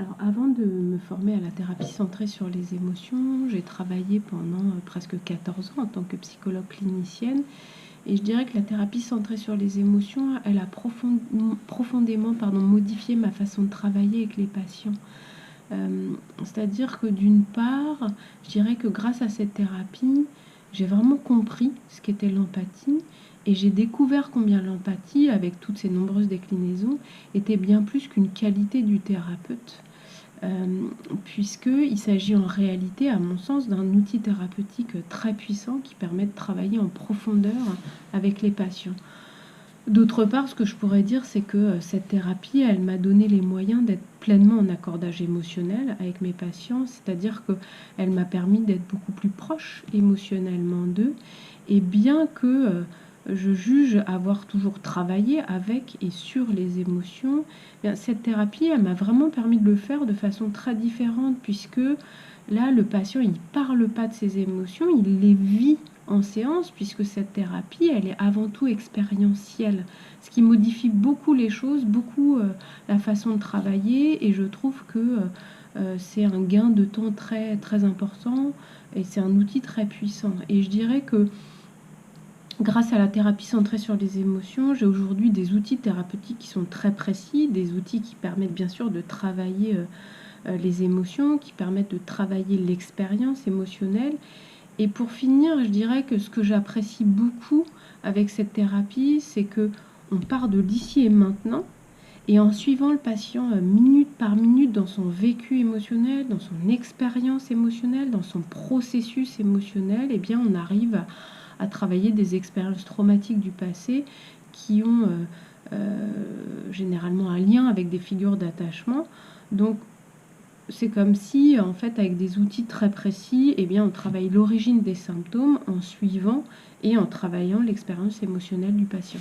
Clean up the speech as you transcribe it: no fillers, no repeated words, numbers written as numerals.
Alors, avant de me former à la thérapie centrée sur les émotions, j'ai travaillé pendant presque 14 ans en tant que psychologue clinicienne. Et je dirais que la thérapie centrée sur les émotions, elle a profondément modifié ma façon de travailler avec les patients. C'est-à-dire que d'une part, je dirais que grâce à cette thérapie, j'ai vraiment compris ce qu'était l'empathie et j'ai découvert combien l'empathie, avec toutes ses nombreuses déclinaisons, était bien plus qu'une qualité du thérapeute. Puisqu'il s'agit en réalité, à mon sens, d'un outil thérapeutique très puissant qui permet de travailler en profondeur avec les patients. D'autre part, ce que je pourrais dire, c'est que cette thérapie, elle m'a donné les moyens d'être pleinement en accordage émotionnel avec mes patients, c'est-à-dire qu'elle m'a permis d'être beaucoup plus proche émotionnellement d'eux, et bien que je juge avoir toujours travaillé avec et sur les émotions, bien, cette thérapie, elle m'a vraiment permis de le faire de façon très différente, puisque là, le patient, il ne parle pas de ses émotions, il les vit en séance, puisque cette thérapie, elle est avant tout expérientielle, ce qui modifie beaucoup les choses, beaucoup la façon de travailler, et je trouve que c'est un gain de temps très, très important, et c'est un outil très puissant. Et je dirais que grâce à la thérapie centrée sur les émotions, j'ai aujourd'hui des outils thérapeutiques qui sont très précis, des outils qui permettent bien sûr de travailler les émotions, qui permettent de travailler l'expérience émotionnelle. Et pour finir, je dirais que ce que j'apprécie beaucoup avec cette thérapie, c'est que on part de l'ici et maintenant, et en suivant le patient minute par minute dans son vécu émotionnel, dans son expérience émotionnelle, dans son processus émotionnel, eh bien on arrive à travailler des expériences traumatiques du passé qui ont généralement un lien avec des figures d'attachement. Donc c'est comme si, en fait, avec des outils très précis, eh bien, on travaille l'origine des symptômes en suivant et en travaillant l'expérience émotionnelle du patient.